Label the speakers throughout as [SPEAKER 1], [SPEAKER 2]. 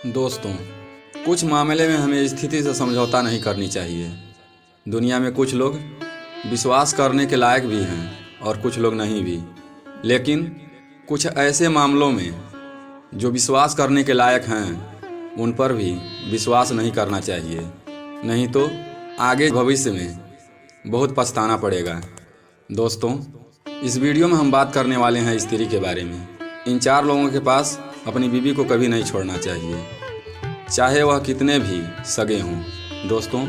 [SPEAKER 1] दोस्तों, कुछ मामले में हमें स्थिति से समझौता नहीं करनी चाहिए। दुनिया में कुछ लोग विश्वास करने के लायक भी हैं और कुछ लोग नहीं भी। लेकिन कुछ ऐसे मामलों में जो विश्वास करने के लायक हैं, उन पर भी विश्वास नहीं करना चाहिए। नहीं तो आगे भविष्य में बहुत पछताना पड़ेगा। दोस्तों, इस वीडियो में हम बात करने वाले हैं स्त्री के बारे में। इन 4 लोगों के पास अपनी बीवी को कभी नहीं छोड़ना चाहिए, चाहे वह कितने भी सगे हों। दोस्तों,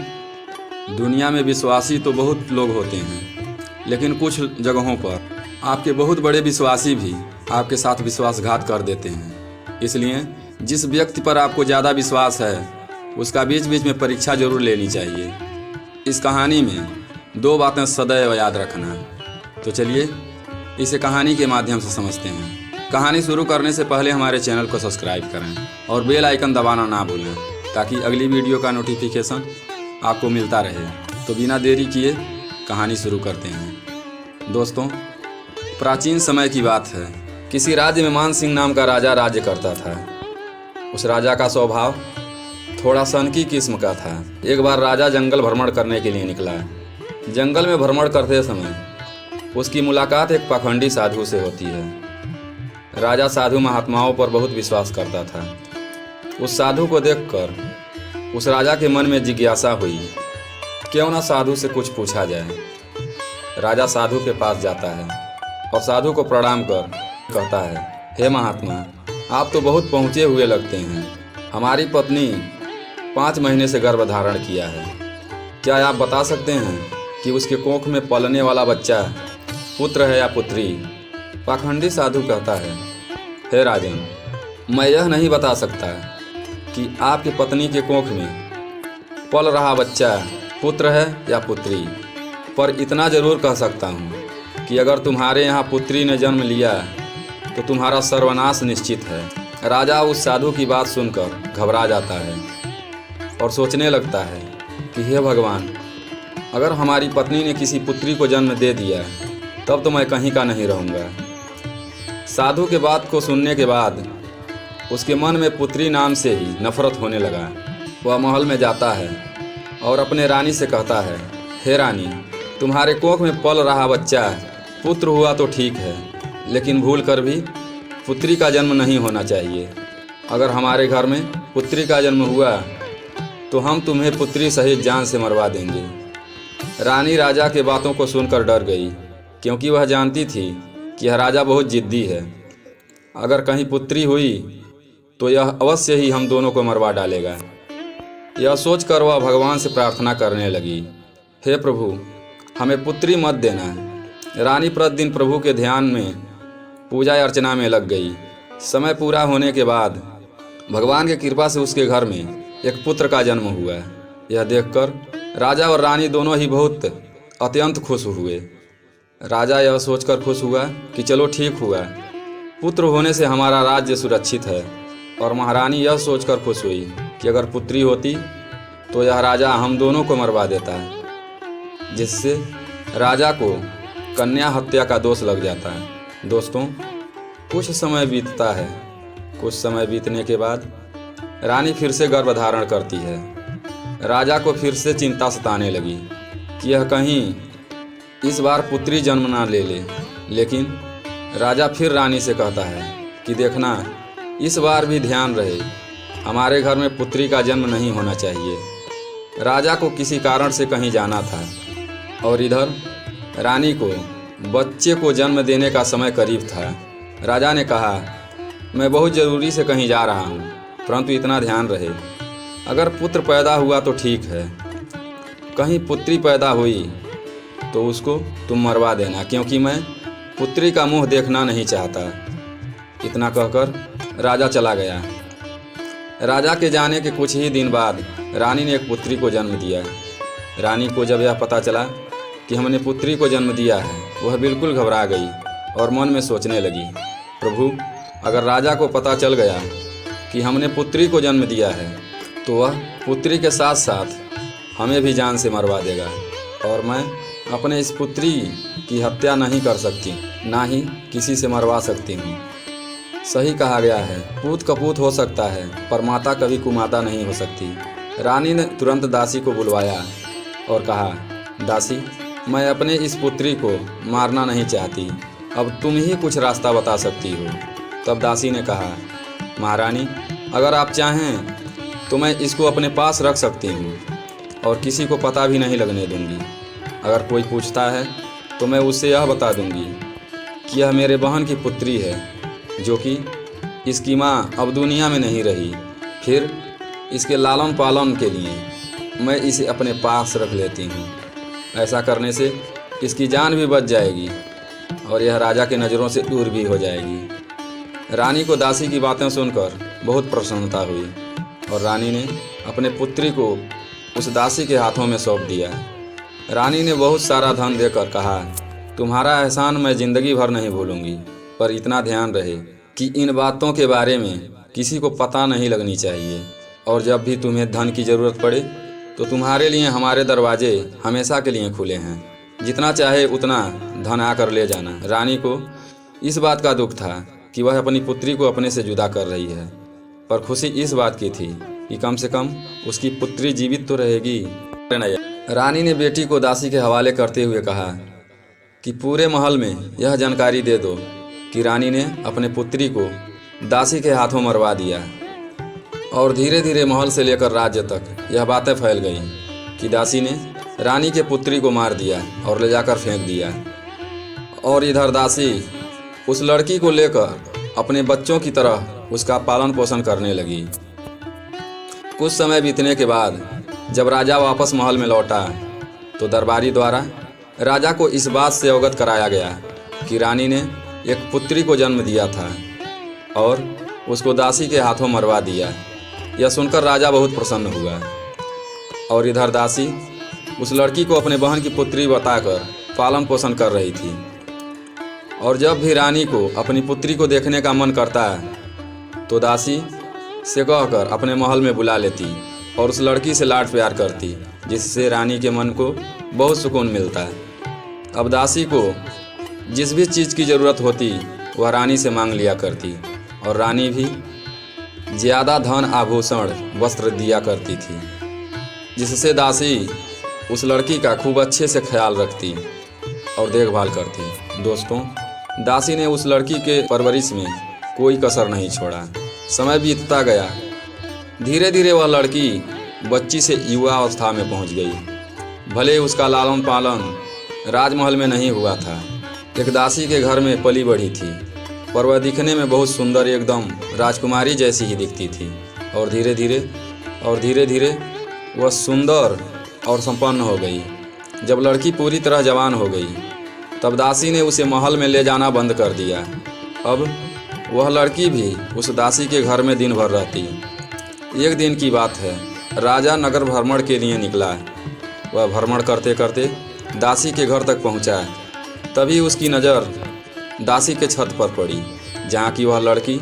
[SPEAKER 1] दुनिया में विश्वासी तो बहुत लोग होते हैं, लेकिन कुछ जगहों पर आपके बहुत बड़े विश्वासी भी आपके साथ विश्वासघात कर देते हैं। इसलिए जिस व्यक्ति पर आपको ज़्यादा विश्वास है, उसका बीच बीच में परीक्षा जरूर लेनी चाहिए। इस कहानी में 2 बातें सदैव याद रखना। तो चलिए इसे कहानी के माध्यम से समझते हैं। कहानी शुरू करने से पहले हमारे चैनल को सब्सक्राइब करें और बेल आइकन दबाना ना भूलें, ताकि अगली वीडियो का नोटिफिकेशन आपको मिलता रहे। तो बिना देरी किए कहानी शुरू करते हैं। दोस्तों, प्राचीन समय की बात है। किसी राज्य में मान सिंह नाम का राजा राज्य करता था। उस राजा का स्वभाव थोड़ा सनकी किस्म का था। एक बार राजा जंगल भ्रमण करने के लिए निकला। जंगल में भ्रमण करते समय उसकी मुलाकात एक पाखंडी साधु से होती है। राजा साधु महात्माओं पर बहुत विश्वास करता था। उस साधु को देखकर उस राजा के मन में जिज्ञासा हुई, क्यों ना साधु से कुछ पूछा जाए। राजा साधु के पास जाता है और साधु को प्रणाम कर कहता है, हे महात्मा, आप तो बहुत पहुँचे हुए लगते हैं। हमारी पत्नी 5 महीने से गर्भ धारण किया है। क्या आप बता सकते हैं कि उसके कोख में पलने वाला बच्चा पुत्र है या पुत्री? पाखंडी साधु कहता है, हे राजन, मैं यह नहीं बता सकता कि आपकी पत्नी के कोख में पल रहा बच्चा पुत्र है या पुत्री, पर इतना जरूर कह सकता हूँ कि अगर तुम्हारे यहाँ पुत्री ने जन्म लिया तो तुम्हारा सर्वनाश निश्चित है। राजा उस साधु की बात सुनकर घबरा जाता है और सोचने लगता है कि हे भगवान, अगर हमारी पत्नी ने किसी पुत्री को जन्म दे दिया तब तो मैं कहीं का नहीं रहूँगा। साधु के बात को सुनने के बाद उसके मन में पुत्री नाम से ही नफरत होने लगा। वह महल में जाता है और अपने रानी से कहता है, हे रानी, तुम्हारे कोख में पल रहा बच्चा पुत्र हुआ तो ठीक है, लेकिन भूल कर भी पुत्री का जन्म नहीं होना चाहिए। अगर हमारे घर में पुत्री का जन्म हुआ तो हम तुम्हें पुत्री सहित जान से मरवा देंगे। रानी राजा के बातों को सुनकर डर गई, क्योंकि वह जानती थी कि यह राजा बहुत जिद्दी है। अगर कहीं पुत्री हुई तो यह अवश्य ही हम दोनों को मरवा डालेगा। यह सोचकर वह भगवान से प्रार्थना करने लगी, हे प्रभु, हमें पुत्री मत देना। रानी प्रतिदिन प्रभु के ध्यान में पूजा अर्चना में लग गई। समय पूरा होने के बाद भगवान की कृपा से उसके घर में एक पुत्र का जन्म हुआ। यह देखकर राजा और रानी दोनों ही बहुत अत्यंत खुश हुए। राजा यह सोचकर खुश हुआ कि चलो ठीक हुआ, पुत्र होने से हमारा राज्य सुरक्षित है। और महारानी यह सोचकर खुश हुई कि अगर पुत्री होती तो यह राजा हम दोनों को मरवा देता, जिससे राजा को कन्या हत्या का दोष लग जाता है। दोस्तों, कुछ समय बीतता है। कुछ समय बीतने के बाद रानी फिर से गर्भ धारण करती है। राजा को फिर से चिंता सताने लगी कि यह कहीं इस बार पुत्री जन्म ना ले ले। लेकिन राजा फिर रानी से कहता है कि देखना, इस बार भी ध्यान रहे, हमारे घर में पुत्री का जन्म नहीं होना चाहिए। राजा को किसी कारण से कहीं जाना था और इधर रानी को बच्चे को जन्म देने का समय करीब था। राजा ने कहा, मैं बहुत ज़रूरी से कहीं जा रहा हूँ, परंतु इतना ध्यान रहे, अगर पुत्र पैदा हुआ तो ठीक है, कहीं पुत्री पैदा हुई तो उसको तुम मरवा देना, क्योंकि मैं पुत्री का मुंह देखना नहीं चाहता। इतना कहकर राजा चला गया। राजा के जाने के कुछ ही दिन बाद रानी ने एक पुत्री को जन्म दिया। रानी को जब यह पता चला कि हमने पुत्री को जन्म दिया है, वह बिल्कुल घबरा गई और मन में सोचने लगी, प्रभु, अगर राजा को पता चल गया कि हमने पुत्री को जन्म दिया है तो वह पुत्री के साथ साथ हमें भी जान से मरवा देगा, और मैं अपने इस पुत्री की हत्या नहीं कर सकती, ना ही किसी से मरवा सकती हूँ। सही कहा गया है, पूत कपूत हो सकता है पर माता कभी कुमाता नहीं हो सकती। रानी ने तुरंत दासी को बुलवाया और कहा, दासी, मैं अपने इस पुत्री को मारना नहीं चाहती, अब तुम ही कुछ रास्ता बता सकती हो। तब दासी ने कहा, महारानी, अगर आप चाहें तो मैं इसको अपने पास रख सकती हूँ और किसी को पता भी नहीं लगने दूंगी। अगर कोई पूछता है तो मैं उससे यह बता दूंगी कि यह मेरे बहन की पुत्री है, जो कि इसकी माँ अब दुनिया में नहीं रही। फिर इसके लालन पालन के लिए मैं इसे अपने पास रख लेती हूँ। ऐसा करने से इसकी जान भी बच जाएगी और यह राजा के नज़रों से दूर भी हो जाएगी। रानी को दासी की बातें सुनकर बहुत प्रसन्नता हुई और रानी ने अपने पुत्री को उस दासी के हाथों में सौंप दिया। रानी ने बहुत सारा धन देकर कहा, तुम्हारा एहसान मैं ज़िंदगी भर नहीं भूलूंगी, पर इतना ध्यान रहे कि इन बातों के बारे में किसी को पता नहीं लगनी चाहिए, और जब भी तुम्हें धन की ज़रूरत पड़े तो तुम्हारे लिए हमारे दरवाजे हमेशा के लिए खुले हैं। जितना चाहे उतना धन आकर ले जाना। रानी को इस बात का दुख था कि वह अपनी पुत्री को अपने से जुदा कर रही है, पर खुशी इस बात की थी कि कम से कम उसकी पुत्री जीवित तो रहेगी। रानी ने बेटी को दासी के हवाले करते हुए कहा कि पूरे महल में यह जानकारी दे दो कि रानी ने अपने पुत्री को दासी के हाथों मरवा दिया। और धीरे धीरे महल से लेकर राज्य तक यह बातें फैल गईं कि दासी ने रानी के पुत्री को मार दिया और ले जाकर फेंक दिया। और इधर दासी उस लड़की को लेकर अपने बच्चों की तरह उसका पालन पोषण करने लगी। कुछ समय बीतने के बाद जब राजा वापस महल में लौटा तो दरबारी द्वारा राजा को इस बात से अवगत कराया गया कि रानी ने एक पुत्री को जन्म दिया था और उसको दासी के हाथों मरवा दिया। यह सुनकर राजा बहुत प्रसन्न हुआ। और इधर दासी उस लड़की को अपने बहन की पुत्री बताकर पालन पोषण कर रही थी। और जब भी रानी को अपनी पुत्री को देखने का मन करता तो दासी से कहकर अपने महल में बुला लेती और उस लड़की से लाड प्यार करती, जिससे रानी के मन को बहुत सुकून मिलता। अब दासी को जिस भी चीज़ की ज़रूरत होती वह रानी से मांग लिया करती और रानी भी ज़्यादा धन आभूषण वस्त्र दिया करती थी, जिससे दासी उस लड़की का खूब अच्छे से ख्याल रखती और देखभाल करती। दोस्तों, दासी ने उस लड़की के परवरिश में कोई कसर नहीं छोड़ा। समय बीतता गया। धीरे धीरे वह लड़की बच्ची से युवा अवस्था में पहुंच गई। भले उसका लालन पालन राजमहल में नहीं हुआ था, एक दासी के घर में पली बढ़ी थी, पर वह दिखने में बहुत सुंदर, एकदम राजकुमारी जैसी ही दिखती थी। और धीरे धीरे वह सुंदर और संपन्न हो गई। जब लड़की पूरी तरह जवान हो गई तब दासी ने उसे महल में ले जाना बंद कर दिया। अब वह लड़की भी उस दासी के घर में दिन भर रहती। एक दिन की बात है, राजा नगर भ्रमण के लिए निकला। वह भ्रमण करते करते दासी के घर तक पहुंचा। तभी उसकी नज़र दासी के छत पर पड़ी, जहाँ की वह लड़की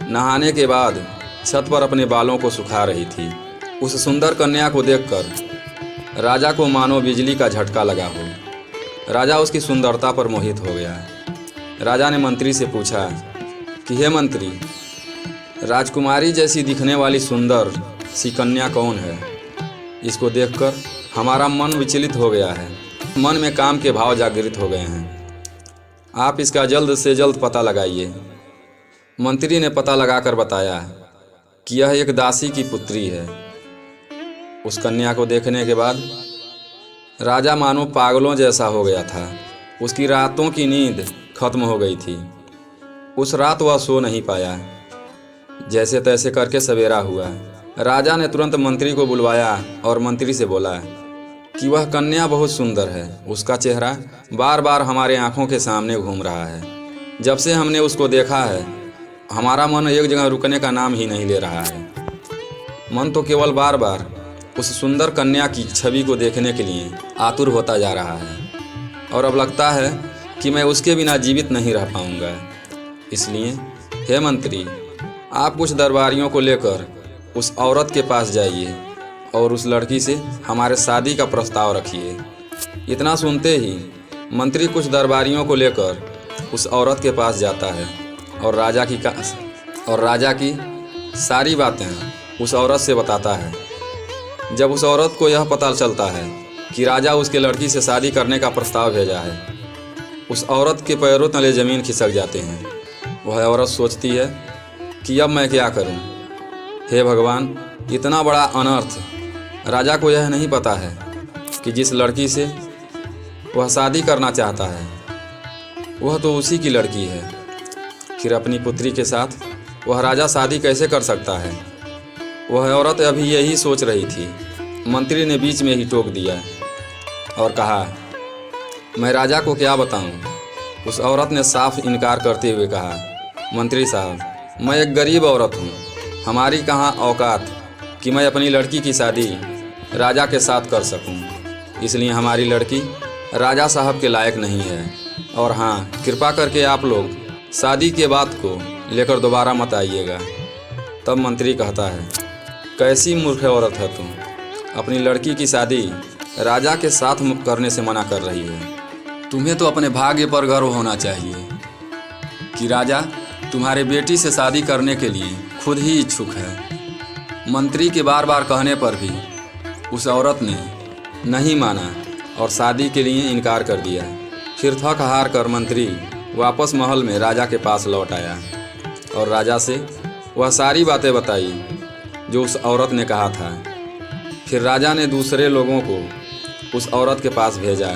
[SPEAKER 1] नहाने के बाद छत पर अपने बालों को सुखा रही थी। उस सुंदर कन्या को देखकर राजा को मानो बिजली का झटका लगा हो। राजा उसकी सुंदरता पर मोहित हो गया। राजा ने मंत्री से पूछा कि हे मंत्री, राजकुमारी जैसी दिखने वाली सुंदर सी कन्या कौन है? इसको देखकर हमारा मन विचलित हो गया है, मन में काम के भाव जागृत हो गए हैं। आप इसका जल्द से जल्द पता लगाइए। मंत्री ने पता लगाकर बताया कि यह एक दासी की पुत्री है। उस कन्या को देखने के बाद राजा मानो पागलों जैसा हो गया था। उसकी रातों की नींद खत्म हो गई थी। उस रात वह सो नहीं पाया। जैसे तैसे करके सवेरा हुआ। राजा ने तुरंत मंत्री को बुलवाया और मंत्री से बोला कि वह कन्या बहुत सुंदर है। उसका चेहरा बार बार हमारे आंखों के सामने घूम रहा है। जब से हमने उसको देखा है हमारा मन एक जगह रुकने का नाम ही नहीं ले रहा है। मन तो केवल बार बार उस सुंदर कन्या की छवि को देखने के लिए आतुर होता जा रहा है और अब लगता है कि मैं उसके बिना जीवित नहीं रह पाऊंगा। इसलिए हे मंत्री, आप कुछ दरबारियों को लेकर उस औरत के पास जाइए और उस लड़की से हमारे शादी का प्रस्ताव रखिए। इतना सुनते ही मंत्री कुछ दरबारियों को लेकर उस औरत के पास जाता है और और राजा की सारी बातें उस औरत से बताता है। जब उस औरत को यह पता चलता है कि राजा उसके लड़की से शादी करने का प्रस्ताव भेजा है, उस औरत के पैरों तले ज़मीन खिसक जाते हैं। वह औरत सोचती है कि अब मैं क्या करूं? हे भगवान, इतना बड़ा अनर्थ! राजा को यह नहीं पता है कि जिस लड़की से वह शादी करना चाहता है वह तो उसी की लड़की है। फिर अपनी पुत्री के साथ वह राजा शादी कैसे कर सकता है? वह औरत अभी यही सोच रही थी, मंत्री ने बीच में ही टोक दिया और कहा, मैं राजा को क्या बताऊं? उस औरत ने साफ इनकार करते हुए कहा, मंत्री साहब, मैं एक गरीब औरत हूं, हमारी कहाँ औकात कि मैं अपनी लड़की की शादी राजा के साथ कर सकूं। इसलिए हमारी लड़की राजा साहब के लायक नहीं है। और हाँ, कृपा करके आप लोग शादी के बात को लेकर दोबारा मत आइएगा। तब मंत्री कहता है, कैसी मूर्ख औरत है तुम, अपनी लड़की की शादी राजा के साथ करने से मना कर रही है। तुम्हें तो अपने भाग्य पर गर्व होना चाहिए कि राजा तुम्हारे बेटी से शादी करने के लिए खुद ही इच्छुक है। मंत्री के बार बार कहने पर भी उस औरत ने नहीं माना और शादी के लिए इनकार कर दिया। फिर थक हार कर मंत्री वापस महल में राजा के पास लौट आया और राजा से वह सारी बातें बताई जो उस औरत ने कहा था। फिर राजा ने दूसरे लोगों को उस औरत के पास भेजा।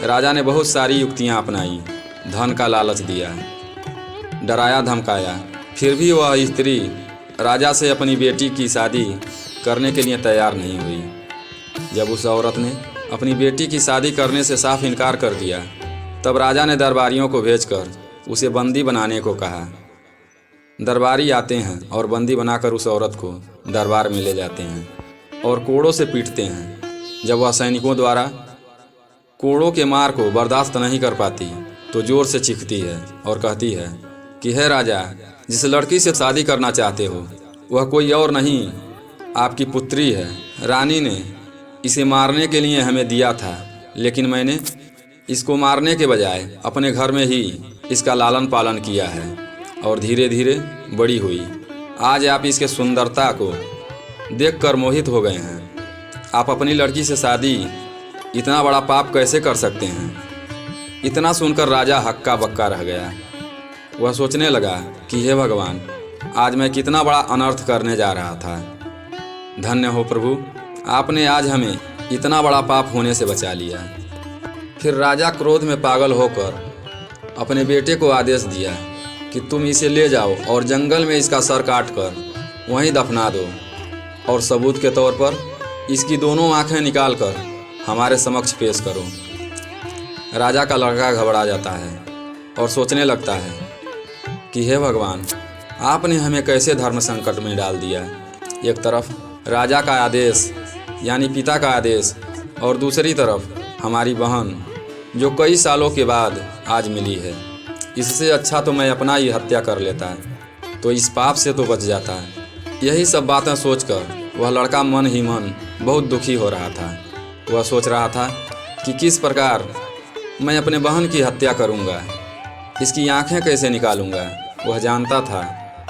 [SPEAKER 1] राजा ने बहुत सारी युक्तियां अपनाई, धन का लालच दिया, डराया धमकाया, फिर भी वह स्त्री राजा से अपनी बेटी की शादी करने के लिए तैयार नहीं हुई। जब उस औरत ने अपनी बेटी की शादी करने से साफ इनकार कर दिया, तब राजा ने दरबारियों को भेजकर उसे बंदी बनाने को कहा। दरबारी आते हैं और बंदी बनाकर उस औरत को दरबार में ले जाते हैं और कोड़ों से पीटते हैं। जब वह सैनिकों द्वारा कोड़ों के मार को बर्दाश्त नहीं कर पाती तो जोर से चीखती है और कहती है कि हे राजा, जिस लड़की से शादी करना चाहते हो वह कोई और नहीं, आपकी पुत्री है। रानी ने इसे मारने के लिए हमें दिया था, लेकिन मैंने इसको मारने के बजाय अपने घर में ही इसका लालन पालन किया है और धीरे धीरे बड़ी हुई। आज आप इसके सुंदरता को देखकर मोहित हो गए हैं। आप अपनी लड़की से शादी इतना बड़ा पाप कैसे कर सकते हैं? इतना सुनकर राजा हक्का बक्का रह गया। वह सोचने लगा कि हे भगवान, आज मैं कितना बड़ा अनर्थ करने जा रहा था। धन्य हो प्रभु, आपने आज हमें इतना बड़ा पाप होने से बचा लिया। फिर राजा क्रोध में पागल होकर अपने बेटे को आदेश दिया कि तुम इसे ले जाओ और जंगल में इसका सर काट कर वहीं दफना दो और सबूत के तौर पर इसकी दोनों आंखें निकाल कर हमारे समक्ष पेश करो। राजा का लड़का घबरा जाता है और सोचने लगता है कि हे भगवान, आपने हमें कैसे धर्म संकट में डाल दिया। एक तरफ राजा का आदेश यानी पिता का आदेश और दूसरी तरफ हमारी बहन जो कई सालों के बाद आज मिली है। इससे अच्छा तो मैं अपना ही हत्या कर लेता, तो इस पाप से तो बच जाता। यही सब बातें सोचकर वह लड़का मन ही मन बहुत दुखी हो रहा था। वह सोच रहा था कि किस प्रकार मैं अपने बहन की हत्या करूंगा, इसकी आंखें कैसे निकालूंगा। वह जानता था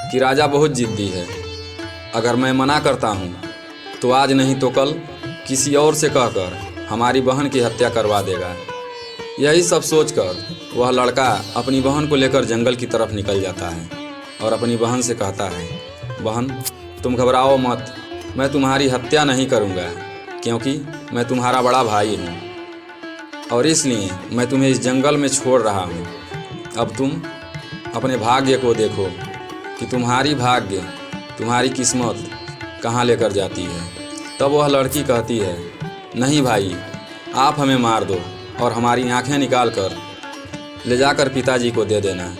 [SPEAKER 1] कि राजा बहुत जिद्दी है। अगर मैं मना करता हूं तो आज नहीं तो कल किसी और से कहकर हमारी बहन की हत्या करवा देगा। यही सब सोचकर वह लड़का अपनी बहन को लेकर जंगल की तरफ निकल जाता है और अपनी बहन से कहता है, बहन तुम घबराओ मत, मैं तुम्हारी हत्या नहीं करूंगा क्योंकि मैं तुम्हारा बड़ा भाई हूँ और इसलिए मैं तुम्हें इस जंगल में छोड़ रहा हूँ। अब तुम अपने भाग्य को देखो कि तुम्हारी भाग्य, तुम्हारी किस्मत कहाँ लेकर जाती है। तब वह लड़की कहती है, नहीं भाई, आप हमें मार दो और हमारी आंखें निकाल कर ले जाकर पिताजी को दे देना।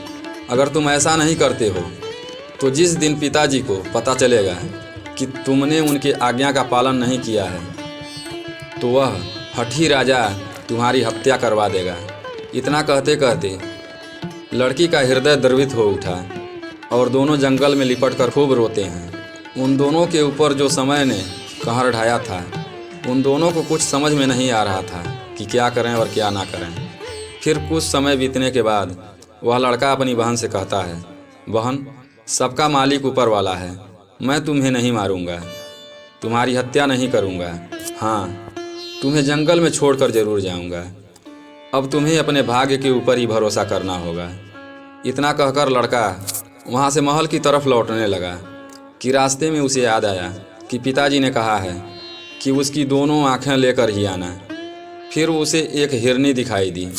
[SPEAKER 1] अगर तुम ऐसा नहीं करते हो तो जिस दिन पिताजी को पता चलेगा कि तुमने उनकी आज्ञा का पालन नहीं किया है तो वह हठी राजा तुम्हारी हत्या करवा देगा। इतना कहते कहते लड़की का हृदय द्रवित हो उठा और दोनों जंगल में लिपट कर खूब रोते हैं। उन दोनों के ऊपर जो समय ने कहर ढाया था, उन दोनों को कुछ समझ में नहीं आ रहा था कि क्या करें और क्या ना करें। फिर कुछ समय बीतने के बाद वह लड़का अपनी बहन से कहता है, बहन सबका मालिक ऊपर वाला है। मैं तुम्हें नहीं मारूंगा, तुम्हारी हत्या नहीं करूंगा। हाँ, तुम्हें जंगल में छोड़कर जरूर जाऊंगा। अब तुम्हें अपने भाग्य के ऊपर ही भरोसा करना होगा। इतना कहकर लड़का वहाँ से महल की तरफ लौटने लगा कि रास्ते में उसे याद आया कि पिताजी ने कहा है कि उसकी दोनों आँखें लेकर ही आना। फिर उसे एक हिरनी दिखाई दी।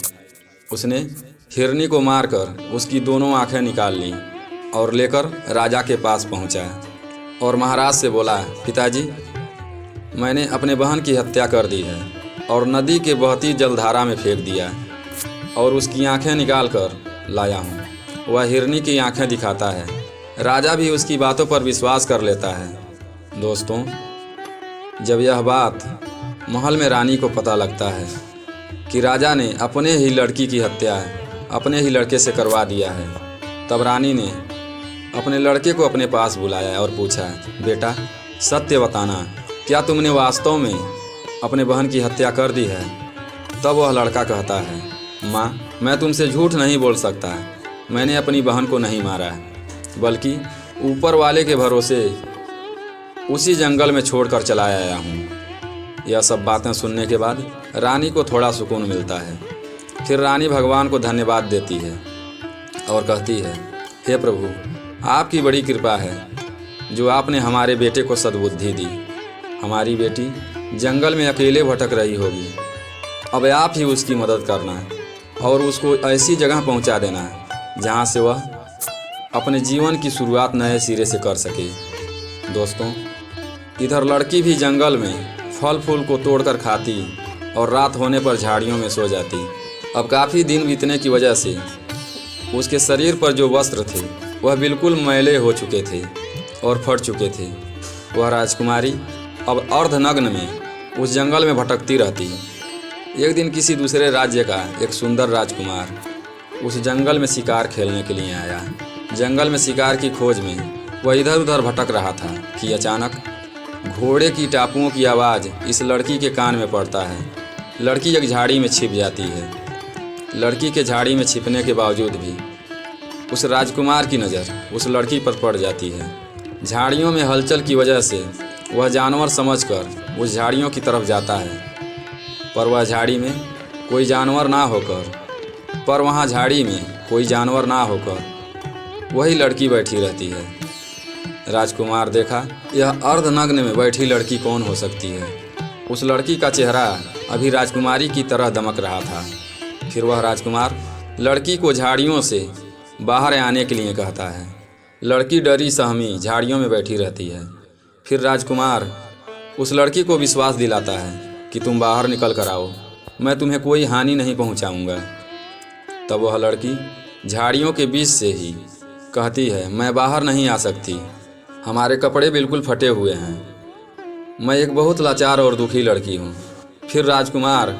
[SPEAKER 1] उसने हिरनी को मारकर उसकी दोनों आँखें निकाल लीं और लेकर राजा के पास पहुंचा और महाराज से बोला, पिताजी, मैंने अपने बहन की हत्या कर दी है और नदी के बहती जलधारा में फेंक दिया और उसकी आंखें निकाल कर लाया हूँ। वह हिरनी की आंखें दिखाता है। राजा भी उसकी बातों पर विश्वास कर लेता है। दोस्तों, जब यह बात महल में रानी को पता लगता है कि राजा ने अपने ही लड़की की हत्या अपने ही लड़के से करवा दिया है, तब रानी ने अपने लड़के को अपने पास बुलाया और पूछा, बेटा, सत्य बताना, क्या तुमने वास्तव में अपने बहन की हत्या कर दी है? तब वह लड़का कहता है, माँ, मैं तुमसे झूठ नहीं बोल सकता। मैंने अपनी बहन को नहीं मारा, बल्कि ऊपर वाले के भरोसे उसी जंगल में छोड़कर चला आया हूँ। यह सब बातें सुनने के बाद रानी को थोड़ा सुकून मिलता है। फिर रानी भगवान को धन्यवाद देती है और कहती है, हे प्रभु, आपकी बड़ी कृपा है जो आपने हमारे बेटे को सद्बुद्धि दी। हमारी बेटी जंगल में अकेले भटक रही होगी। अब आप ही उसकी मदद करना और उसको ऐसी जगह पहुंचा देना जहां से वह अपने जीवन की शुरुआत नए सिरे से कर सके। दोस्तों, इधर लड़की भी जंगल में फल फूल को तोड़कर खाती और रात होने पर झाड़ियों में सो जाती। अब काफ़ी दिन बीतने की वजह से उसके शरीर पर जो वस्त्र थे वह बिल्कुल मैले हो चुके थे और फट चुके थे। वह राजकुमारी अब अर्धनग्न में उस जंगल में भटकती रहती। एक दिन किसी दूसरे राज्य का एक सुंदर राजकुमार उस जंगल में शिकार खेलने के लिए आया। जंगल में शिकार की खोज में वह इधर उधर भटक रहा था कि अचानक घोड़े की टापुओं की आवाज़ इस लड़की के कान में पड़ता है। लड़की एक झाड़ी में छिप जाती है। लड़की के झाड़ी में छिपने के बावजूद भी उस राजकुमार की नज़र उस लड़की पर पड़ जाती है। झाड़ियों में हलचल की वजह से वह जानवर समझकर उस झाड़ियों की तरफ जाता है, पर वह झाड़ी में कोई जानवर ना होकर वही लड़की बैठी रहती है। राजकुमार देखा, यह अर्धनग्न में बैठी लड़की कौन हो सकती है। उस लड़की का चेहरा अभी राजकुमारी की तरह दमक रहा था। फिर वह राजकुमार लड़की को झाड़ियों से बाहर आने के लिए कहता है। लड़की डरी सहमी झाड़ियों में बैठी रहती है। फिर राजकुमार उस लड़की को विश्वास दिलाता है कि तुम बाहर निकल कर आओ, मैं तुम्हें कोई हानि नहीं पहुंचाऊंगा। तब वह लड़की झाड़ियों के बीच से ही कहती है, मैं बाहर नहीं आ सकती, हमारे कपड़े बिल्कुल फटे हुए हैं, मैं एक बहुत लाचार और दुखी लड़की हूँ। फिर राजकुमार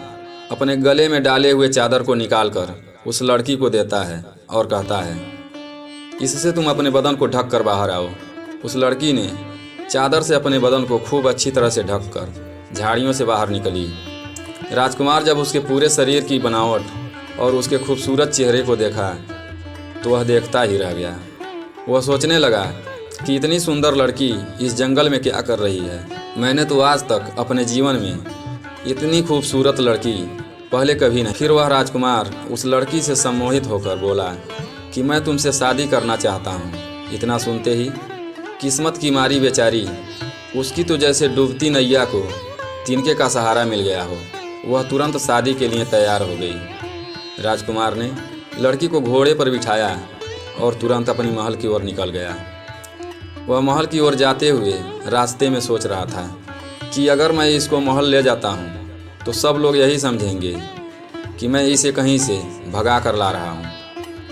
[SPEAKER 1] अपने गले में डाले हुए चादर को निकालकर उस लड़की को देता है और कहता है, इससे तुम अपने बदन को ढक कर बाहर आओ। उस लड़की ने चादर से अपने बदन को खूब अच्छी तरह से ढक कर झाड़ियों से बाहर निकली। राजकुमार जब उसके पूरे शरीर की बनावट और उसके खूबसूरत चेहरे को देखा तो वह देखता ही रह गया। वह सोचने लगा कि इतनी सुंदर लड़की इस जंगल में क्या कर रही है। मैंने तो आज तक अपने जीवन में इतनी खूबसूरत लड़की पहले कभी नहीं। फिर वह राजकुमार उस लड़की से सम्मोहित होकर बोला कि मैं तुमसे शादी करना चाहता हूँ। इतना सुनते ही किस्मत की मारी बेचारी, उसकी तो जैसे डूबती नैया को तिनके का सहारा मिल गया हो, वह तुरंत शादी के लिए तैयार हो गई। राजकुमार ने लड़की को घोड़े पर बिठाया और तुरंत अपनी महल की ओर निकल गया। वह महल की ओर जाते हुए रास्ते में सोच रहा था कि अगर मैं इसको महल ले जाता हूँ तो सब लोग यही समझेंगे कि मैं इसे कहीं से भगा कर ला रहा हूँ।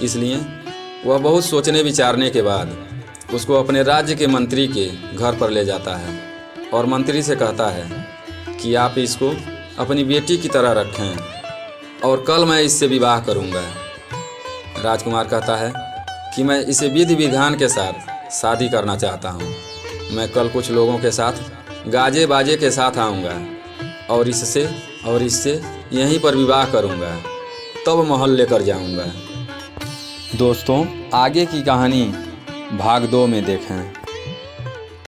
[SPEAKER 1] इसलिए वह बहुत सोचने विचारने के बाद उसको अपने राज्य के मंत्री के घर पर ले जाता है और मंत्री से कहता है कि आप इसको अपनी बेटी की तरह रखें और कल मैं इससे विवाह करूँगा। राजकुमार कहता है कि मैं इसे विधि विधान के साथ शादी करना चाहता हूँ। मैं कल कुछ लोगों के साथ गाजे बाजे के साथ आऊँगा और इससे यहीं पर विवाह करूँगा, तब महल लेकर जाऊँगा। दोस्तों, आगे की कहानी भाग 2 में देखें।